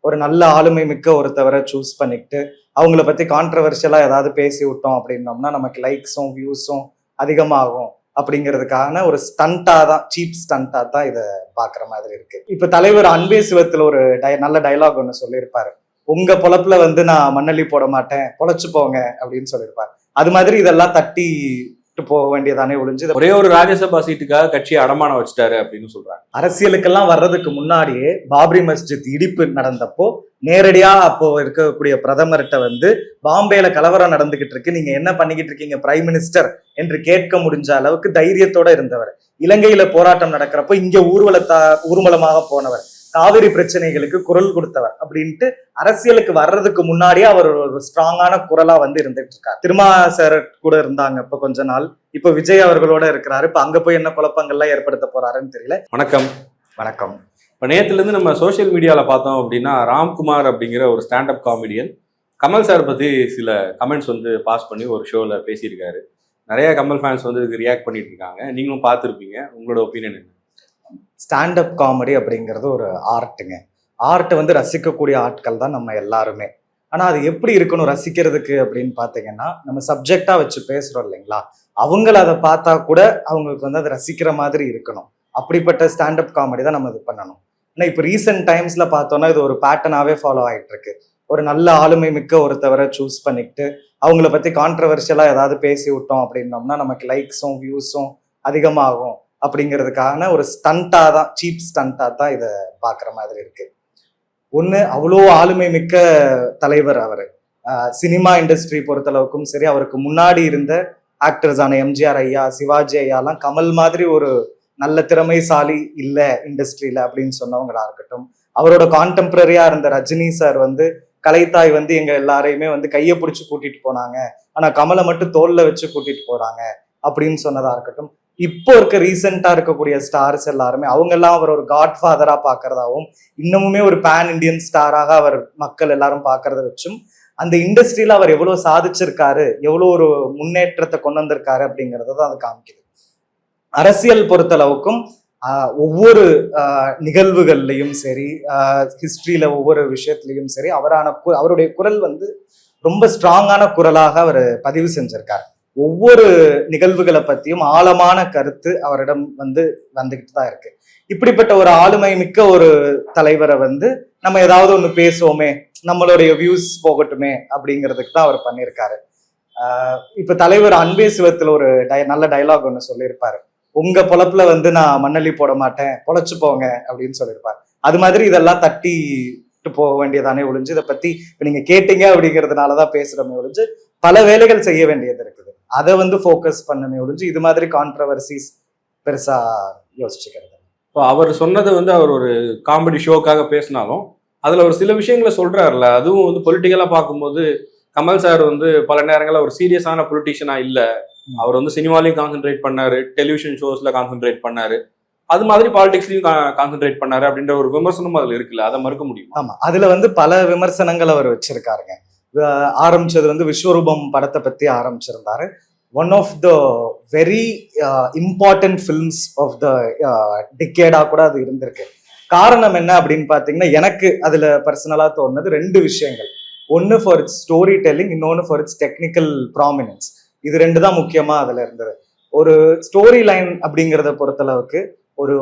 ஒரு நல்ல ஆளுமை மிக்க ஒருத்தவரை சூஸ் பண்ணிக்கிட்டு அவங்கள பத்தி கான்ட்ரவர்ஷியலா ஏதாவது பேசி விட்டோம் அப்படின்னோம்னா நமக்கு லைக்ஸும் வியூஸும் அதிகமாகும் அப்படிங்கிறதுக்கான ஒரு ஸ்டண்டா தான், சீப் ஸ்டண்டா தான் இதை பாக்குற மாதிரி இருக்கு. இப்ப தலைவர் அன்பே சிவத்துல ஒரு நல்ல டைலாக் ஒண்ணு சொல்லியிருப்பாரு, உங்க பொழப்புல வந்து நான் மண்ணள்ளி போட மாட்டேன், பொழைச்சு போங்க அப்படின்னு சொல்லியிருப்பாரு. அது மாதிரி இதெல்லாம் தட்டி போக வேண்டியதானே ஒழிஞ்சு ஒரே ஒரு ராஜ்யசபா சீட்டுக்காக கட்சியை அடமானம் வச்சுட்டாரு அப்படின்னு சொல்றாங்க. அரசியலுக்கெல்லாம் வர்றதுக்கு முன்னாடியே பாபரி மஸ்ஜித் இடிப்பு நடந்தப்போ நேரடியா அப்போ இருக்கக்கூடிய பிரதமர்கிட்ட வந்து பாம்பேல கலவரம் நடந்துகிட்டு இருக்கு, நீங்க என்ன பண்ணிக்கிட்டு இருக்கீங்க பிரைம் மினிஸ்டர் என்று கேட்க முடிஞ்ச அளவுக்கு தைரியத்தோட இருந்தவர். இலங்கையில போராட்டம் நடக்கிறப்போ இங்க ஊர்வலமாக போனவர், காவிரி பிரச்சனைகளுக்கு குரல் கொடுத்தவர் அப்படின்ட்டு அரசியலுக்கு வர்றதுக்கு முன்னாடியே அவர் ஒரு ஸ்ட்ராங்கான குரலா வந்து இருந்துட்டு இருக்காரு. திருமா சார் கூட இருந்தாங்க இப்ப கொஞ்ச நாள், இப்ப விஜய் அவர்களோட இருக்கிறாரு. இப்ப அங்க போய் என்ன குழப்பங்கள்லாம் ஏற்படுத்த போறாருன்னு தெரியல. வணக்கம். வணக்கம். இப்ப நேத்துல இருந்து நம்ம சோசியல் மீடியால பார்த்தோம் அப்படின்னா ராம்குமார் அப்படிங்கிற ஒரு ஸ்டாண்டப் காமெடியன் கமல் சார் பத்தி சில கமெண்ட்ஸ் வந்து பாஸ் பண்ணி ஒரு ஷோல பேசியிருக்காரு. நிறைய கமல் ஃபேன்ஸ் வந்து இதுக்கு ரியாக்ட் பண்ணிட்டு இருக்காங்க, நீங்களும் பார்த்துருப்பீங்க. உங்களோட ஒப்பீனியன் என்ன? ஸ்டாண்டப் காமெடி அப்படிங்கிறது ஒரு ஆர்ட்டுங்க. ஆர்ட் வந்து ரசிக்கக்கூடிய ஆட்கள் தான் நம்ம எல்லாருமே. ஆனா அது எப்படி இருக்கணும் ரசிக்கிறதுக்கு அப்படின்னு பாத்தீங்கன்னா, நம்ம சப்ஜெக்டா வச்சு பேசுறோம் இல்லைங்களா, அவங்கள அதை பார்த்தா கூட அவங்களுக்கு வந்து அதை ரசிக்கிற மாதிரி இருக்கணும். அப்படிப்பட்ட ஸ்டாண்டப் காமெடி தான் நம்ம இது பண்ணணும். ஏன்னா இப்போ ரீசெண்ட் டைம்ஸ்ல பார்த்தோம்னா இது ஒரு பேட்டர்னாவே ஃபாலோ ஆயிட்டு இருக்கு. ஒரு நல்ல ஆளுமை மிக்க ஒருத்தவரை சூஸ் பண்ணிக்கிட்டு அவங்கள பத்தி கான்ட்ரவர்ஷியலா ஏதாவது பேசி விட்டோம் அப்படின்னோம்னா நமக்கு லைக்ஸும் வியூஸும் அதிகமாகும் அப்படிங்கிறதுக்கான ஒரு ஸ்டண்டா தான், சீப் ஸ்டண்டா தான் இதை பாக்குற மாதிரி இருக்கு. ஒண்ணு, அவ்வளோ ஆளுமை மிக்க தலைவர் அவரு. சினிமா இண்டஸ்ட்ரி பொறுத்தளவுக்கும் சரி, அவருக்கு முன்னாடி இருந்த ஆக்டர்ஸான எம்ஜிஆர் ஐயா, சிவாஜி ஐயாலாம் கமல் மாதிரி ஒரு நல்ல திறமைசாலி இல்ல இண்டஸ்ட்ரியில அப்படின்னு சொன்னவங்களா இருக்கட்டும், அவரோட கான்டெம்பரரியா இருந்த ரஜினி சார் வந்து கலைத்தாய் வந்து எங்க எல்லாரையுமே வந்து கையை பிடிச்சு கூட்டிட்டு போனாங்க, ஆனா கமலை மட்டும் தோல்ல வச்சு கூட்டிட்டு போறாங்க அப்படின்னு சொன்னதா இருக்கட்டும், இப்போ இருக்க ரீசெண்டா இருக்கக்கூடிய ஸ்டார்ஸ் எல்லாருமே அவங்க எல்லாம் அவர் ஒரு காட்ஃபாதரா பாக்குறதாவும், இன்னமுமே ஒரு பேன் இண்டியன் ஸ்டாராக அவர் மக்கள் எல்லாரும் பாக்குறத வச்சும் அந்த இண்டஸ்ட்ரியில அவர் எவ்வளவு சாதிச்சிருக்காரு, எவ்வளவு ஒரு முன்னேற்றத்தை கொண்டு வந்திருக்காரு அப்படிங்கறதான் அது காமிக்குது. அரசியல் பொறுத்தளவுக்கும் ஒவ்வொரு நிகழ்வுகள்லையும் சரி, ஹிஸ்டரியில ஒவ்வொரு விஷயத்திலையும் சரி, அவருடைய குரல் வந்து ரொம்ப ஸ்ட்ராங்கான குரலாக அவர் பதிவு செஞ்சிருக்காரு. ஒவ்வொரு நிகழ்வுகளை பத்தியும் ஆழமான கருத்து அவரிடம் வந்து வந்துகிட்டு தான் இருக்கு. இப்படிப்பட்ட ஒரு ஆளுமை மிக்க ஒரு தலைவரை வந்து நம்ம ஏதாவது ஒண்ணு பேசுவோமே, நம்மளுடைய வியூஸ் போகட்டுமே அப்படிங்கிறதுக்கு தான் அவர் பண்ணியிருக்காரு. இப்ப தலைவர் அன்பே சிவத்துல ஒரு நல்ல டைலாக் ஒண்ணு சொல்லியிருப்பாரு, உங்க பொழப்புல வந்து நான் மண்ணள்ளி போட மாட்டேன், பொழைச்சு போங்க அப்படின்னு சொல்லியிருப்பாரு. அது மாதிரி இதெல்லாம் தட்டி போக வேண்டியதானே ஒழிஞ்சு, இதை பத்தி இப்ப நீங்க கேட்டீங்க அப்படிங்கிறதுனாலதான் பேசுறோமே ஒழிஞ்சு பல வேலைகள் செய்ய வேண்டியது இருக்குது, அதை வந்து ஃபோக்கஸ் பண்ணமே ஒழிஞ்சு இது மாதிரி கான்ட்ரவர்சிஸ் பெருசா யோசிச்சுக்கிறது. இப்போ அவர் சொன்னது வந்து அவர் ஒரு காமெடி ஷோக்காக பேசினாலும் அதுல ஒரு சில விஷயங்களை சொல்றாருல, அதுவும் வந்து பொலிட்டிக்கலா பார்க்கும்போது கமல் சார் வந்து பல நேரங்களில் ஒரு சீரியஸான பொலிட்டிஷியனா இல்லை, அவர் வந்து சினிமாலையும் கான்சென்ட்ரேட் பண்ணாரு, டெலிவிஷன் ஷோஸ்ல கான்சென்ட்ரேட் பண்ணாரு, அது மாதிரி பாலிடிக்ஸ்லயும் கான்சென்ட்ரேட் பண்ணாரு அப்படின்ற ஒரு விமர்சனம் அதுல இருக்குல்ல, அதை மறுக்க முடியும்? ஆமா, அதுல வந்து பல விமர்சனங்கள் அவர் வச்சிருக்காருங்க. ஆரம்பிச்சது வந்து விஸ்வரூபம் படத்தை பத்தி ஆரம்பிச்சிருந்தாரு. One of the very important films of the டிகேடா கூட அது இருந்திருக்கு. காரணம் என்ன அப்படின்னு பாத்தீங்கன்னா, எனக்கு அதுல பர்சனலா தோணுது ரெண்டு விஷயங்கள். ஒன்னு ஃபார் இட்ஸ் ஸ்டோரி டெல்லிங், இன்னொன்னு ஃபார் இட்ஸ் டெக்னிக்கல் ப்ராமினன்ஸ். இது ரெண்டு தான் முக்கியமா அதுல இருந்தது. ஒரு ஸ்டோரி லைன் அப்படிங்கிறத பொறுத்தளவுக்கு ஒரு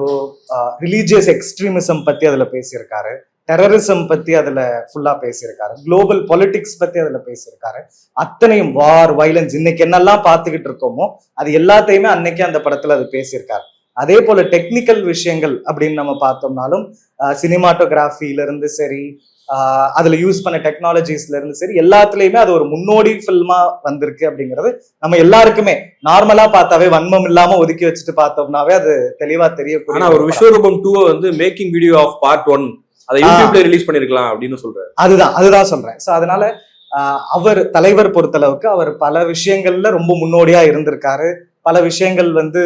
ரிலீஜியஸ் எக்ஸ்ட்ரீமிசம் பத்தி அதுல பேசியிருக்காரு, டெரரிசம் பத்தி அதுல ஃபுல்லா பேசியிருக்காரு, குளோபல் பொலிட்டிக்ஸ் பத்தி அதுல பேசியிருக்காரு. அத்தனையும் வார், வைலன்ஸ், இன்னைக்கு என்னெல்லாம் பார்த்துக்கிட்டு இருக்கோமோ அது எல்லாத்தையுமே அன்னைக்கு அந்த படத்துல அது பேசியிருக்காரு. அதே போல டெக்னிக்கல் விஷயங்கள் அப்படின்னு நம்ம பார்த்தோம்னாலும் சினிமாட்டோகிராஃபில இருந்து சரி, அதுல யூஸ் பண்ண டெக்னாலஜிஸ்ல இருந்து சரி, எல்லாத்துலயுமே அது ஒரு முன்னோடி ஃபில்மா வந்திருக்கு அப்படிங்கிறது நம்ம எல்லாருக்குமே நார்மலா பார்த்தாவே, வன்மம் இல்லாம ஒதுக்கி வச்சுட்டு பார்த்தோம்னாவே அது தெளிவா தெரியக்கூடிய. ஒரு விஸ்வரூபம் 2 வந்து மேக்கிங் வீடியோ ஆஃப் பார்ட் 1 அதை யூடியூப்ல ரிலீஸ் பண்ணிருக்கலாம் அப்படின்னு சொல்றாரு. அதுதான் சொல்றேன். சோ அதனால அவர் தலைவர் பொறுத்தளவுக்கு அவர் பல விஷயங்கள்ல ரொம்ப முன்னோடியா இருந்திருக்காரு, பல விஷயங்கள் வந்து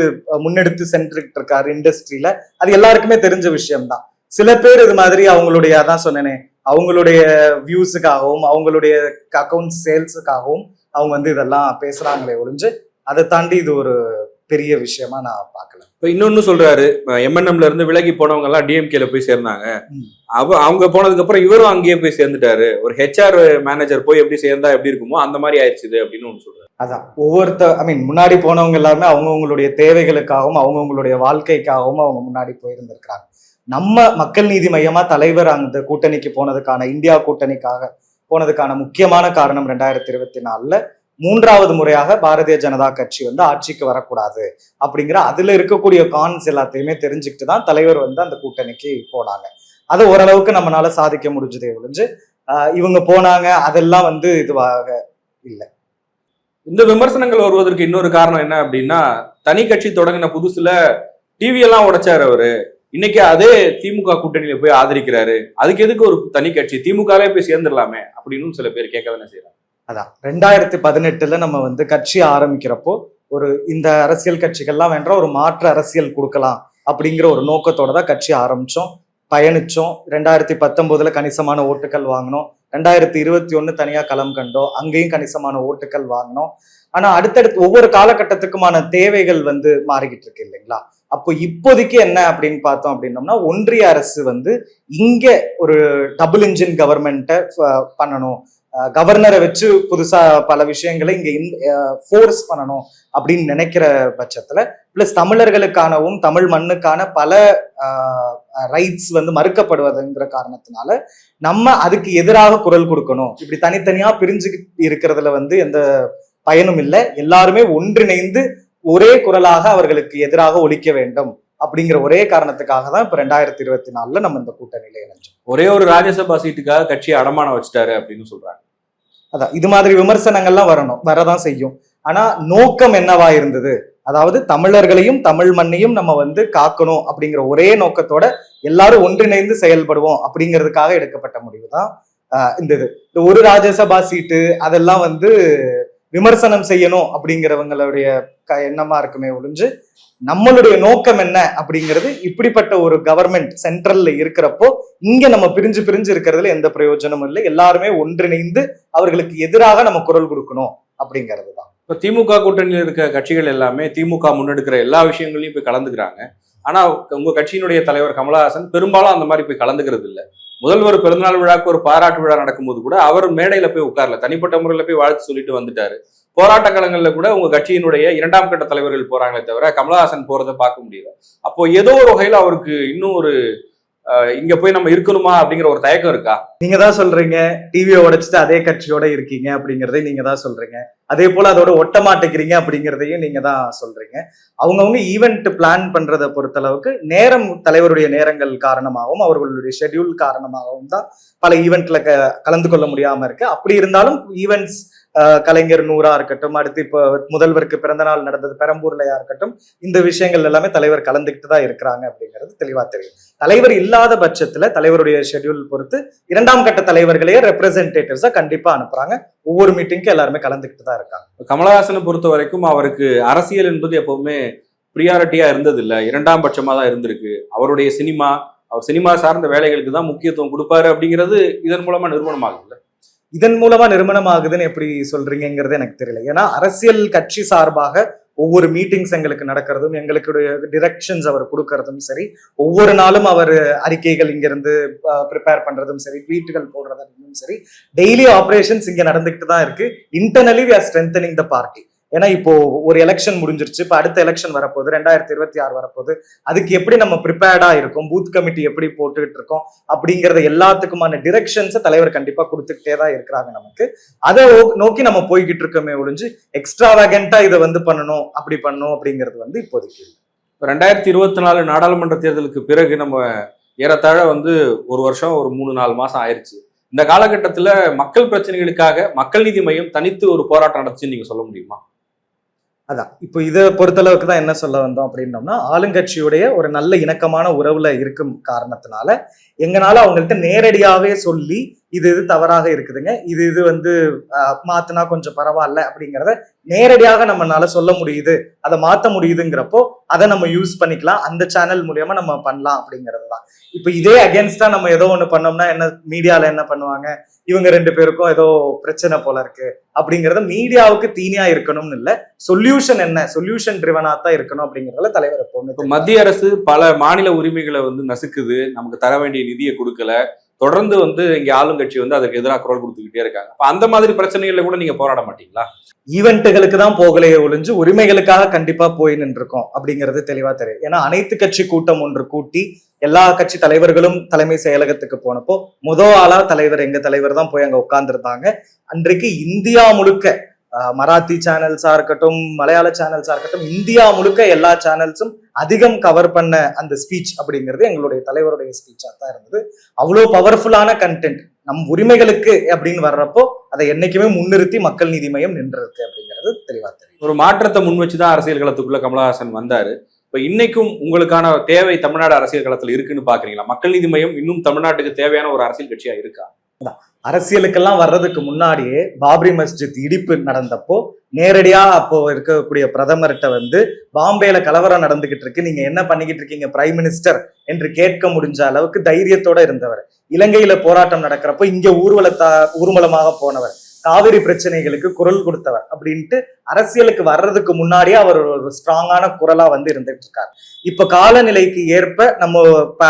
முன்னெடுத்து சென்றுட்டு இருக்காரு இண்டஸ்ட்ரியில. அது எல்லாருக்குமே தெரிஞ்ச விஷயம்தான். சில பேர் இது மாதிரி அவங்களுடைய, அதான் சொன்னேனே, அவங்களுடைய வியூஸுக்காகவும் அவங்களுடைய அக்கௌண்ட் சேல்ஸுக்காகவும் அவங்க வந்து இதெல்லாம் பேசுறாங்களே ஒழிஞ்சு அதை தாண்டி இது ஒரு பெரிய விஷயமா நான் பார்க்கல. இப்ப இன்னொன்னு சொல்றாரு, எம்என்எம்ல இருந்து விலகி போனவங்க எல்லாம் டிஎம்கேல போய் சேர்ந்தாங்க. அவங்க போனதுக்கு அப்புறம் இவரும் அங்கேயே போய் சேர்ந்துட்டாரு. ஒரு ஹெச்ஆர் மேனேஜர் போய் எப்படி சேர்ந்தா எப்படி இருக்குமோ அந்த மாதிரி ஆயிடுச்சு அப்படின்னு ஒண்ணு சொல்றாரு. அதான் முன்னாடி போனவங்க எல்லாருமே அவங்கவுங்களுடைய தேவைகளுக்காகவும் அவங்கவுங்களுடைய வாழ்க்கைக்காகவும் அவங்க முன்னாடி போயிருந்திருக்கிறாங்க. நம்ம மக்கள் நீதி மையமா தலைவர் அந்த கூட்டணிக்கு போனதுக்கான, இந்தியா கூட்டணிக்காக போனதுக்கான முக்கியமான காரணம் 2024 3வது முறையாக பாரதிய ஜனதா கட்சி ஆட்சிக்கு வரக்கூடாது அப்படிங்கிற அதுல இருக்கக்கூடிய கான்ஸ் எல்லாத்தையுமே தெரிஞ்சுக்கிட்டு தான் தலைவர் அந்த கூட்டணிக்கு போனாங்க. அதை ஓரளவுக்கு நம்மளால சாதிக்க முடிஞ்சதே ஒழிஞ்சு இவங்க போனாங்க அதெல்லாம் இதுவாக இல்லை. இந்த விமர்சனங்கள் வருவதற்கு இன்னொரு காரணம் என்ன அப்படின்னா, தனி கட்சி தொடங்கின புதுசுல டிவி எல்லாம் உடைச்சாரு அவரு. இன்னைக்கு அதே திமுக கூட்டணியில போய் ஆதரிக்கிறாரு. அதுக்கு எதுக்கு ஒரு தனி கட்சி, திமுகவே போய் சேர்ந்துடலாமே அப்படின்னு சில பேர் கேட்க தானே செய்யறாங்க. அதான் 2018 நம்ம கட்சி ஆரம்பிக்கிறப்போ இந்த அரசியல் கட்சிகள்லாம் வேண்ட ஒரு மாற்று அரசியல் கொடுக்கலாம் அப்படிங்கிற ஒரு நோக்கத்தோட தான் கட்சி ஆரம்பிச்சோம், பயணிச்சோம். 2019 கணிசமான ஓட்டுகள் வாங்கினோம். 2021 தனியா களம் கண்டோம், அங்கேயும் கணிசமான ஓட்டுகள் வாங்கினோம். ஆனா அடுத்தடுத்து ஒவ்வொரு காலகட்டத்துக்குமான தேவைகள் மாறிக்கிட்டு இருக்கு இல்லைங்களா? அப்போ இப்போதைக்கு என்ன அப்படின்னு பார்த்தோம் அப்படின்னோம்னா, ஒன்றிய அரசு இங்க ஒரு டபுள் இன்ஜின் கவர்மெண்ட்டை பண்ணணும், கவர்னரை வச்சு புதுசா பல விஷயங்களை இங்க ஃபோர்ஸ் பண்ணணும் அப்படின்னு நினைக்கிற பட்சத்துல, பிளஸ் தமிழர்களுக்கானவும் தமிழ் மண்ணுக்கான பல ரைட்ஸ் மறுக்கப்படுவதுங்கிற காரணத்தினால நம்ம அதுக்கு எதிராக குரல் கொடுக்கணும். இப்படி தனித்தனியா பிரிஞ்சு இருக்கிறதுல எந்த பயனும் இல்லை. எல்லாருமே ஒன்றிணைந்து ஒரே குரலாக அவர்களுக்கு எதிராக ஒலிக்க வேண்டும் அப்படிங்கிற ஒரே காரணத்துக்காக தான் இப்ப 2024 நம்ம இந்த கூட்டணியில இணைஞ்சோம். ஒரே ஒரு ராஜ்யசபா சீட்டுக்காக கட்சியை அடமானம் வச்சுட்டாரு அப்படின்னு சொல்றாங்க. அதான் இது மாதிரி விமர்சனங்கள்லாம் வரதான் செய்யும். ஆனா நோக்கம் என்னவா இருந்தது, அதாவது தமிழர்களையும் தமிழ் மண்ணையும் நம்ம காக்கணும் அப்படிங்கிற ஒரே நோக்கத்தோட எல்லாரும் ஒன்றிணைந்து செயல்படுவோம் அப்படிங்கிறதுக்காக எடுக்கப்பட்ட முடிவு தான் இந்த ஒரு ராஜ்யசபா சீட்டு அதெல்லாம் விமர்சனம் செய்யணும் அப்படிங்கிறவங்களுடைய எண்ணமா இருக்குமே ஒழிஞ்சு, நம்மளுடைய நோக்கம் என்ன அப்படிங்கிறது இப்படிப்பட்ட ஒரு கவர்மெண்ட் சென்ட்ரல்ல இருக்கிறப்போ இங்க நம்ம பிரிஞ்சு பிரிஞ்சு இருக்கிறதுல எந்த பிரயோஜனமும் இல்லை. எல்லாருமே ஒன்றிணைந்து அவர்களுக்கு எதிராக நம்ம குரல் கொடுக்கணும் அப்படிங்கிறது தான். இப்ப திமுக கூட்டணியில் இருக்க கட்சிகள் எல்லாமே திமுக முன்னெடுக்கிற எல்லா விஷயங்களையும் போய் கலந்துக்கிறாங்க. ஆனா உங்க கட்சியினுடைய தலைவர் கமலஹாசன் பெரும்பாலும் அந்த மாதிரி போய் கலந்துக்கிறது இல்லை. முதல்வர் பிறந்தநாள் விழாக்கு ஒரு பாராட்டு விழா நடக்கும்போது கூட அவர் மேடையில போய் உட்கார்ல, தனிப்பட்ட முறையில போய் வாழ்த்து சொல்லிட்டு வந்துட்டாரு. போராட்ட களங்கள்ல கூட உங்க கட்சியினுடைய 2ஆம் கட்ட தலைவர்கள் போறாங்களே தவிர கமலஹாசன் போறதை பார்க்க முடியல. அப்போ ஏதோ ஒரு வகையில அவருக்கு இன்னும் ஒரு இங்க போய் நம்ம இருக்கணுமா அப்படிங்கிற ஒரு தயக்கம் இருக்கா? நீங்க தான் சொல்றீங்க டிவியை உடைச்சிட்டு அதே கட்சியோட இருக்கீங்க அப்படிங்கறதையும் நீங்க தான் சொல்றீங்க. அதே போல அதோட ஒட்ட மாட்டேங்கிறீங்க அப்படிங்கிறதையும் நீங்க தான் சொல்றீங்க. அவங்கவுங்க ஈவெண்ட் பிளான் பண்றதை பொறுத்தளவுக்கு நேரம், தலைவருடைய நேரங்கள் காரணமாகவும் அவர்களுடைய ஷெட்யூல் காரணமாகவும் தான் பல ஈவெண்ட்ல கலந்து கொள்ள முடியாம இருக்கு. அப்படி இருந்தாலும் ஈவெண்ட்ஸ் கலைஞர் 100 இருக்கட்டும், அடுத்து இப்போ முதல்வருக்கு பிறந்த நாள் நடந்தது பெரம்பூர்லயா இருக்கட்டும், இந்த விஷயங்கள் எல்லாமே தலைவர் கலந்துக்கிட்டு தான் இருக்கிறாங்க அப்படிங்கிறது தெளிவா தெரியும். தலைவர் இல்லாத பட்சத்துல தலைவருடைய ஷெட்யூல் பொறுத்து 2ஆம் கட்ட தலைவர்களையே ரெப்ரசன்டேட்டிவ்ஸா கண்டிப்பா அனுப்புறாங்க. ஒவ்வொரு மீட்டிங்க்கு எல்லாருமே கலந்துக்கிட்டு தான் இருக்காங்க. கமலஹாசனை பொறுத்த வரைக்கும் அவருக்கு அரசியல் என்பது எப்பவுமே பிரியாரிட்டியா இருந்தது இல்ல, 2ஆம் பட்சமா தான் இருந்திருக்கு. அவருடைய அவர் சினிமா சார்ந்த வேலைகளுக்கு தான் முக்கியத்துவம் கொடுப்பாரு அப்படிங்கிறது இதன் மூலமா நிறுவனம் ஆகுது. இதன் மூலமா நிறுவனம் ஆகுதுன்னு எப்படி சொல்றீங்கிறது எனக்கு தெரியல. ஏன்னா அரசியல் கட்சி சார்பாக ஒவ்வொரு மீட்டிங்ஸ் எங்களுக்கு நடக்கிறதும், எங்களுடைய டிரெக்ஷன்ஸ் அவர் கொடுக்கறதும் சரி, ஒவ்வொரு நாளும் அவர் அறிக்கைகள் இங்கிருந்து ப்ரிப்பேர் பண்றதும் சரி, ட்வீட்டுகள் போடுறதும் சரி, டெய்லி ஆப்ரேஷன்ஸ் இங்க நடந்துகிட்டு தான் இருக்கு. Internally we are strengthening the party. ஏன்னா இப்போ ஒரு எலெக்ஷன் முடிஞ்சிருச்சு, இப்போ அடுத்த எலெக்ஷன் வரப்போகுது, 2026 வரப்போகுது. அதுக்கு எப்படி நம்ம ப்ரிப்பேர்டா இருக்கும், பூத் கமிட்டி எப்படி போட்டுக்கிட்டு இருக்கோம் அப்படிங்கறத எல்லாத்துக்குமான டிரெக்ஷன்ஸை தலைவர் கண்டிப்பா கொடுத்துக்கிட்டே தான் இருக்கிறாங்க நமக்கு. அதை நோக்கி நம்ம போய்கிட்டு இருக்கோமே ஒழிஞ்சு எக்ஸ்ட்ராவேகண்டா இதை பண்ணணும் அப்படி பண்ணணும் அப்படிங்கிறது இப்போதைக்கு. 2024 நாடாளுமன்ற தேர்தலுக்கு பிறகு நம்ம ஏறத்தாழ ஒரு வருஷம் ஒரு 3-4 மாசம் ஆயிடுச்சு. இந்த காலகட்டத்துல மக்கள் பிரச்சனைகளுக்காக மக்கள் நீதி மையம் தனித்து ஒரு போராட்டம் நடந்துச்சுன்னு நீங்க சொல்ல முடியுமா? அதான் இப்போ இதை பொறுத்தளவுக்கு தான் என்ன சொல்ல வந்தோம் அப்படின்னோம்னா, ஆளுங்கட்சியுடைய ஒரு நல்ல இணக்கமான உறவுல இருக்கும் காரணத்தினால எங்களால அவங்கள்ட்ட நேரடியாவே சொல்லி இது தவறாக இருக்குதுங்க, இது வந்து மாத்தினா கொஞ்சம் பரவாயில்ல அப்படிங்கிறத நேரடியாக நம்மளால சொல்ல முடியுது, அதை மாத்த முடியுதுங்கிறப்போ அதை நம்ம யூஸ் பண்ணிக்கலாம், அந்த சேனல் மூலியமா நம்ம பண்ணலாம் அப்படிங்கிறது தான். இப்ப இதே அகேன்ஸ்டா நம்ம ஏதோ ஒண்ணு பண்ணோம்னா என்ன மீடியால என்ன பண்ணுவாங்க, இவங்க 2 பேருக்கும் ஏதோ பிரச்சனை போல இருக்கு அப்படிங்கறத மீடியாவுக்கு தீனியா இருக்கணும்னு இல்ல, சொல்யூஷன் என்ன, சொல்யூஷன் ட்ரிவனா தான் இருக்கணும் அப்படிங்கறதுல தலைவர் எப்பவுமே. மத்திய அரசு பல மாநில உரிமைகளை வந்து நசுக்குது, நமக்கு தர வேண்டிய நிதியை கொடுக்கல, தொடர்ந்து வந்து இங்க ஆளுங்கட்சி வந்து அதுக்கு எதிராக குரல் கொடுத்துக்கிட்டே இருக்காங்க. அப்ப அந்த மாதிரி பிரச்சனைகள்ல கூட நீங்க போராட மாட்டீங்களா? ஈவெண்ட்டுகளுக்கு தான் போகலையே ஒழிஞ்சு உரிமைகளுக்காக கண்டிப்பா போய் நின்றுருக்கோம் அப்படிங்கிறது தெளிவா தெரியும். ஏன்னா அனைத்து கட்சி கூட்டம் ஒன்று கூட்டி எல்லா கட்சி தலைவர்களும் தலைமை செயலகத்துக்கு போனப்போ ஆளா தலைவர், எங்க தலைவர் தான் போய் அங்க உட்கார்ந்துருந்தாங்க. அன்றைக்கு இந்தியா முழுக்க மராத்தி சேனல்ஸா இருக்கட்டும், மலையாள சேனல்ஸா இருக்கட்டும், இந்தியா முழுக்க எல்லா சேனல்ஸும் அதிகம் கவர் பண்ண அந்த ஸ்பீச் அப்படிங்கிறது எங்களுடைய தலைவருடைய ஸ்பீச்சா தான் இருந்தது. அவ்வளோ பவர்ஃபுல்லான கண்டென்ட் நம் உரிமைகளுக்கு அப்படின்னு வர்றப்போ அதை என்னைக்குமே முன்னிறுத்தி மக்கள் நீதி மையம் நின்றிருக்கு அப்படிங்கிறது தெளிவா தெரியும். ஒரு மாற்றத்தை முன் வச்சுதான் அரசியல் களத்துக்குள்ள கமலஹாசன் வந்தாரு. இப்ப இன்னைக்கும் உங்களுக்கான தேவை தமிழ்நாடு அரசியல் களத்துல இருக்குன்னு பாக்குறீங்களா? மக்கள் நீதி மையம் இன்னும் தமிழ்நாட்டுக்கு தேவையான ஒரு அரசியல் கட்சியா இருக்கா? அரசியலுக்கெல்லாம் வர்றதுக்கு முன்னாடியே பாபரி மஸ்ஜித் இடிப்பு நடந்தப்போ நேரடியா அப்போ இருக்கக்கூடிய பிரதமர்கிட்ட வந்து பாம்பேல கலவரம் நடந்துகிட்டு இருக்கு, நீங்க என்ன பண்ணிக்கிட்டு இருக்கீங்க பிரைம் மினிஸ்டர் என்று கேட்க முடிஞ்ச அளவுக்கு தைரியத்தோட இருந்தவர். இலங்கையில போராட்டம் நடக்கிறப்போ இங்க ஊர்வலமாக போனவர், காவிரி பிரச்சனைகளுக்கு குரல் கொடுத்தவர் அப்படின்ட்டு அரசியலுக்கு வர்றதுக்கு முன்னாடியே அவர் ஒரு ஸ்ட்ராங்கான குரலா வந்து இருந்துட்டு இருக்காரு. இப்ப காலநிலைக்கு ஏற்ப நம்ம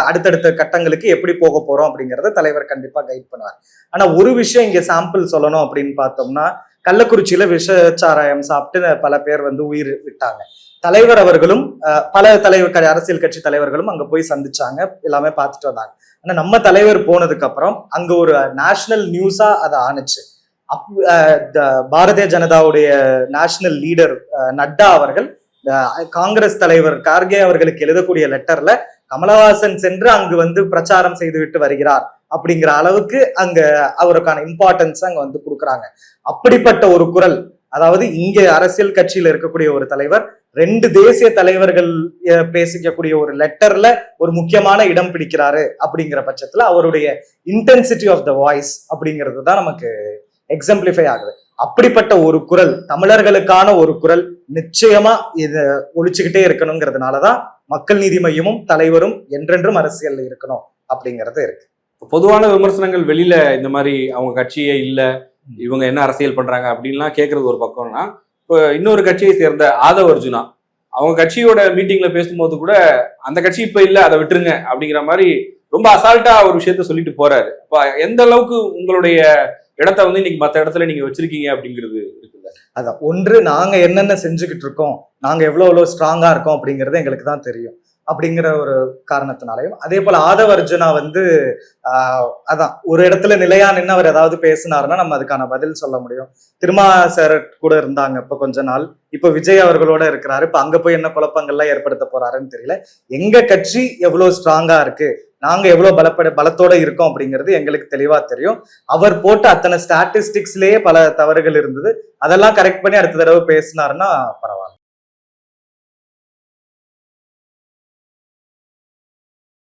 அடுத்தடுத்த கட்டங்களுக்கு எப்படி போக போறோம் அப்படிங்கறத தலைவர் கண்டிப்பா கைட் பண்ணுவார். ஆனா ஒரு விஷயம் இங்க சாம்பிள் சொல்லணும் அப்படின்னு பார்த்தோம்னா, கள்ளக்குறிச்சியில விஷச்சாராயம் சாப்பிட்டு பல பேர் வந்து உயிர் விட்டாங்க. தலைவர் அவர்களும் பல அரசியல் கட்சி தலைவர்களும் அங்க போய் சந்திச்சாங்க, எல்லாமே பார்த்துட்டு வந்தாங்க. ஆனா நம்ம தலைவர் போனதுக்கு அப்புறம் அங்க ஒரு நேஷனல் நியூஸா அதை ஆணுச்சு. பாரதிய ஜனதாவுடைய நேஷனல் லீடர் நட்டா அவர்கள் காங்கிரஸ் தலைவர் கார்கே அவர்களுக்கு எழுதக்கூடிய லெட்டர்ல கமலஹாசன் சென்று அங்கு வந்து பிரச்சாரம் செய்துவிட்டு வருகிறார் அப்படிங்கிற அளவுக்கு அங்க அவருக்கான இம்பார்ட்டன்ஸ் அங்க வந்து கொடுக்குறாங்க. அப்படிப்பட்ட ஒரு குரல், அதாவது இங்க அரசியல் கட்சியில இருக்கக்கூடிய ஒரு தலைவர் 2 தேசிய தலைவர்கள் பேசிக்கக்கூடிய ஒரு லெட்டர்ல ஒரு முக்கியமான இடம் பிடிக்கிறாரு அப்படிங்கிற பட்சத்துல அவருடைய இன்டென்சிட்டி ஆஃப் த வாய்ஸ் அப்படிங்கிறது தான் நமக்கு எக்ஸம்பிளிஃபை ஆகுது. அப்படிப்பட்ட ஒரு குரல், தமிழர்களுக்கான ஒரு குரல் நிச்சயமா இதை ஒழிச்சுக்கிட்டே இருக்கணுங்கிறதுனாலதான் மக்கள் நீதி மையமும் தலைவரும் என்றென்றும் அரசியல்ல இருக்கணும் அப்படிங்கிறது இருக்கு. பொதுவான விமர்சனங்கள் வெளியில இந்த மாதிரி அவங்க கட்சியே இல்ல, இவங்க என்ன அரசியல் பண்றாங்க அப்படின்லாம் கேட்கறது ஒரு பக்கம்னா, இப்போ இன்னொரு கட்சியை சேர்ந்த ஆதவ் அர்ஜுனா அவங்க கட்சியோட மீட்டிங்ல பேசும்போது கூட அந்த கட்சி இப்ப இல்ல, அதை விட்டுருங்க அப்படிங்கிற மாதிரி ரொம்ப அசால்ட்டா ஒரு விஷயத்த சொல்லிட்டு போறாரு. அப்ப எந்த அளவுக்கு உங்களுடைய இடத்த வந்து இன்னைக்கு மற்ற இடத்துல நீங்க வச்சிருக்கீங்க அப்படிங்கிறது இருக்குல்ல? அதான் ஒன்று, நாங்க என்னென்ன செஞ்சுக்கிட்டு இருக்கோம், நாங்க எவ்வளவு ஸ்ட்ராங்கா இருக்கோம் அப்படிங்கிறது எங்களுக்கு தான் தெரியும் அப்படிங்கிற ஒரு காரணத்தினாலையும், அதே போல ஆதவ் அர்ஜுனா வந்து அதான் ஒரு இடத்துல நிலையா நின்று அவர் ஏதாவது பேசினாருன்னா நம்ம அதுக்கான பதில் சொல்ல முடியும். திருமா சார் கூட இருந்தாங்க இப்ப கொஞ்ச நாள், இப்ப விஜய் அவர்களோட இருக்கிறாரு, இப்ப அங்க போய் என்ன குழப்பங்கள்லாம் ஏற்படுத்த போறாருன்னு தெரியல. எங்க கட்சி எவ்வளவு ஸ்ட்ராங்கா இருக்கு, நாங்க எவ்வளவு பலத்தோட இருக்கோம் அப்படிங்கிறது எங்களுக்கு தெளிவா தெரியும். அவர் போட்ட அத்தனை ஸ்டாட்டிஸ்டிக்ஸ்லயே பல தவறுகள் இருந்தது, அதெல்லாம் கரெக்ட் பண்ணி அடுத்த தடவை பேசினாருன்னா பரவாயில்ல.